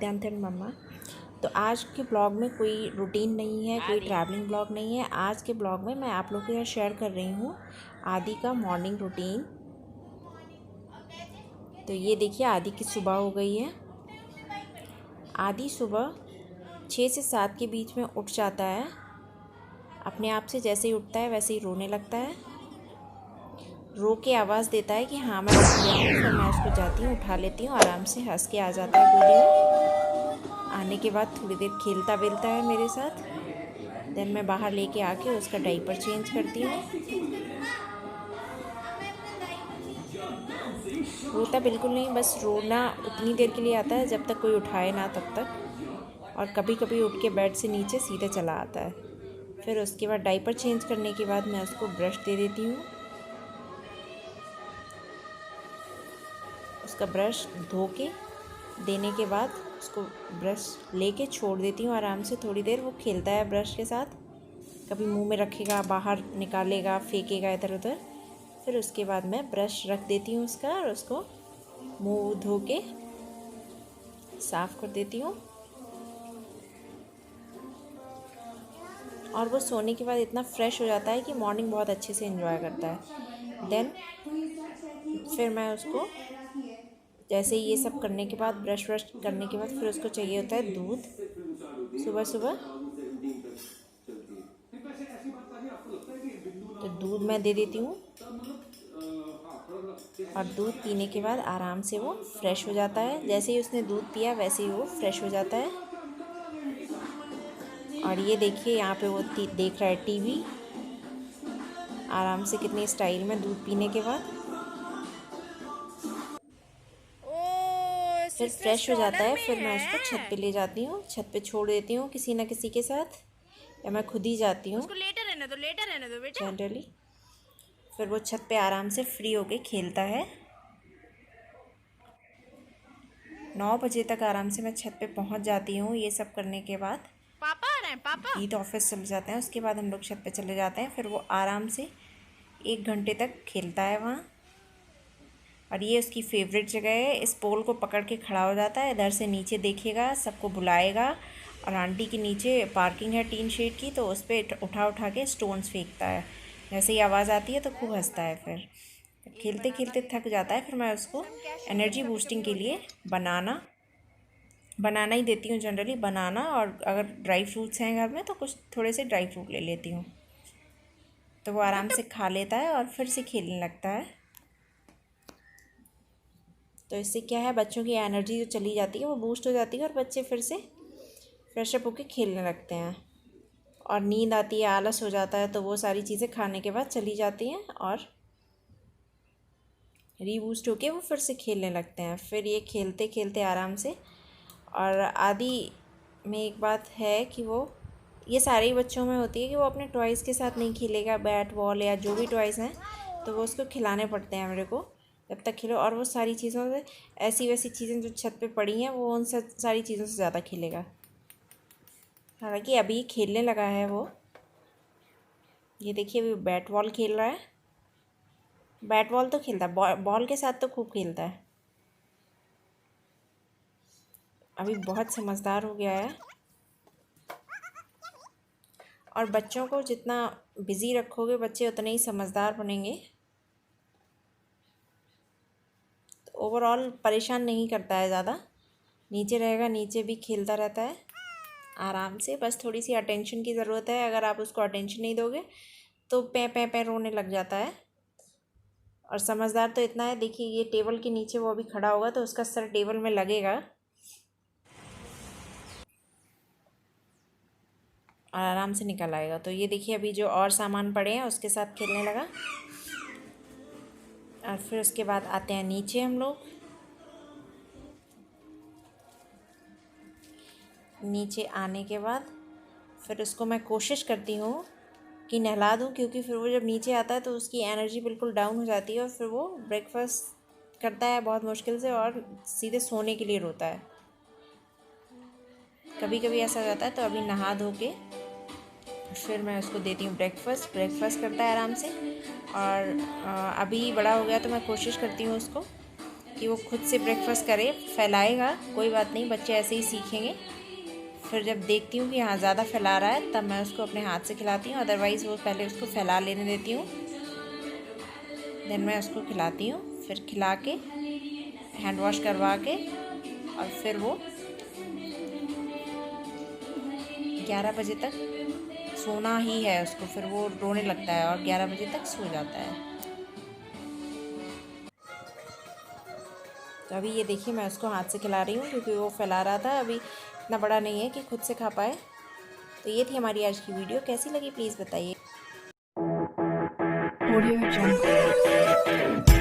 आद्यांत and मम्मा। तो आज के ब्लॉग में कोई रूटीन नहीं है, कोई ट्रैवलिंग ब्लॉग नहीं है। आज के ब्लॉग में मैं आप लोगों के साथ शेयर कर रही हूँ आदि का मॉर्निंग रूटीन। तो ये देखिए आदि की सुबह हो गई है। आदि सुबह 6 से 7 के बीच में उठ जाता है। अपने आप से जैसे ही उठता है वैसे ही रोने लगता है। रो के आवाज़ देता है कि हाँ मैं उठ गया हूँ। फिर मैं उसको जाती हूँ, उठा लेती हूँ, आराम से हंस के आ जाता है गोदी में। आने के बाद थोड़ी देर खेलता वेलता है मेरे साथ। देन मैं बाहर लेके आके उसका डाइपर चेंज करती हूँ। रोता बिल्कुल नहीं, बस रोना उतनी देर के लिए आता है जब तक कोई उठाए ना तब तक। और कभी कभी उठ के बेड से नीचे सीधे चला आता है। फिर उसके बाद डाइपर चेंज करने के बाद मैं उसको ब्रश दे देती हूँ। उसका ब्रश धो के देने के बाद उसको ब्रश लेके छोड़ देती हूँ आराम से। थोड़ी देर वो खेलता है ब्रश के साथ, कभी मुंह में रखेगा, बाहर निकालेगा, फेंकेगा इधर उधर। फिर उसके बाद मैं ब्रश रख देती हूँ उसका और उसको मुंह धो के साफ़ कर देती हूँ। और वो सोने के बाद इतना फ्रेश हो जाता है कि मॉर्निंग बहुत अच्छे से एंजॉय करता है। देन फिर मैं उसको जैसे ये सब करने के बाद, ब्रश व्रश करने के बाद, फिर उसको चाहिए होता है दूध सुबह सुबह। तो दूध मैं दे देती हूँ और दूध पीने के बाद आराम से वो फ्रेश हो जाता है। जैसे ही उसने दूध पिया वैसे ही वो फ्रेश हो जाता है। और ये देखिए यहाँ पे वो देख रहा है टीवी आराम से, कितनी स्टाइल में दूध पीने के बाद। फिर फ्रेश हो जाता है। फिर मैं उसको छत पे ले जाती हूँ, छत पे छोड़ देती हूँ किसी ना किसी के साथ, या मैं खुद ही जाती हूँ उसको लेटर रहने दो बेटा। जनरली। फिर वो छत पे आराम से फ्री होके खेलता है। 9 बजे तक आराम से मैं छत पे पहुँच जाती हूँ। ये सब करने के बाद पापा आ रहे हैं पापा। गीत ऑफिस चले जाते हैं। उसके बाद हम लोग छत पे चले जाते हैं। फिर वो आराम से 1 घंटे तक खेलता है वहाँ। और ये उसकी फेवरेट जगह है। इस पोल को पकड़ के खड़ा हो जाता है, इधर से नीचे देखेगा, सबको बुलाएगा। और आंटी के नीचे पार्किंग है टीन शेड की, तो उस पर उठा उठा के स्टोन्स फेंकता है। जैसे ही आवाज़ आती है तो खूब हंसता है। फिर खेलते खेलते थक जाता है। फिर मैं उसको एनर्जी बूस्टिंग के लिए बनाना ही देती हूँ जनरली, बनाना। और अगर ड्राई फ्रूट्स हैं घर में तो कुछ थोड़े से ड्राई फ्रूट ले लेती हूँ। तो वो आराम से खा लेता है और फिर से खेलने लगता है। तो इससे क्या है, बच्चों की एनर्जी जो चली जाती है वो बूस्ट हो जाती है और बच्चे फिर से फ्रेशअप होकर खेलने लगते हैं। और नींद आती है, आलस हो जाता है, तो वो सारी चीज़ें खाने के बाद चली जाती हैं और रीबूस्ट होके वो फिर से खेलने लगते हैं। फिर ये खेलते खेलते आराम से। और आदि में एक बात है कि वो, ये सारे ही बच्चों में होती है कि वो अपने टॉयज़ के साथ नहीं खेलेगा, बैट बॉल या जो भी टॉयज़ हैं तो वो उसको खिलाने पड़ते हैं मेरे को जब तक खेलो। और वो सारी चीज़ों से, ऐसी वैसी चीज़ें जो छत पे पड़ी हैं, वो उन सारी चीज़ों से ज़्यादा खेलेगा। हालांकि अभी खेलने लगा है वो। ये देखिए अभी बैट बॉल खेल रहा है। बैट बॉल तो खेलता है, बॉल के साथ तो खूब खेलता है। अभी बहुत समझदार हो गया है। और बच्चों को जितना बिज़ी रखोगे बच्चे उतने ही समझदार बनेंगे। तो ओवरऑल परेशान नहीं करता है ज़्यादा। नीचे रहेगा, नीचे भी खेलता रहता है आराम से। बस थोड़ी सी अटेंशन की ज़रूरत है। अगर आप उसको अटेंशन नहीं दोगे तो पे रोने लग जाता है। और समझदार तो इतना है, देखिए ये टेबल के नीचे वो अभी खड़ा होगा तो उसका सर टेबल में लगेगा और आराम से निकल आएगा। तो ये देखिए अभी जो और सामान पड़े हैं उसके साथ खेलने लगा। और फिर उसके बाद आते हैं नीचे हम लोग। नीचे आने के बाद फिर उसको मैं कोशिश करती हूँ कि नहला दूँ, क्योंकि फिर वो जब नीचे आता है तो उसकी एनर्जी बिल्कुल डाउन हो जाती है और फिर वो ब्रेकफास्ट करता है बहुत मुश्किल से और सीधे सोने के लिए रोता है। कभी कभी ऐसा हो जाता है। तो अभी नहा धो के फिर मैं उसको देती हूँ ब्रेकफास्ट करता है आराम से। और अभी बड़ा हो गया तो मैं कोशिश करती हूँ उसको कि वो खुद से ब्रेकफास्ट करे, फैलाएगा, कोई बात नहीं, बच्चे ऐसे ही सीखेंगे। फिर जब देखती हूँ कि हाँ ज़्यादा फैला रहा है तब मैं उसको अपने हाथ से खिलाती हूँ, अदरवाइज़ वो पहले उसको फैला लेने देती हूँ, देन मैं उसको खिलाती हूँ। फिर खिला के हैंड वॉश करवा के और फिर वो 11 बजे तक सोना ही है उसको, फिर वो रोने लगता है और 11 बजे तक सो जाता है। तो अभी ये देखिए मैं उसको हाथ से खिला रही हूँ क्योंकि वो फैला रहा था, अभी इतना बड़ा नहीं है कि खुद से खा पाए। तो ये थी हमारी आज की वीडियो, कैसी लगी प्लीज़ बताइए। Audio Jungle.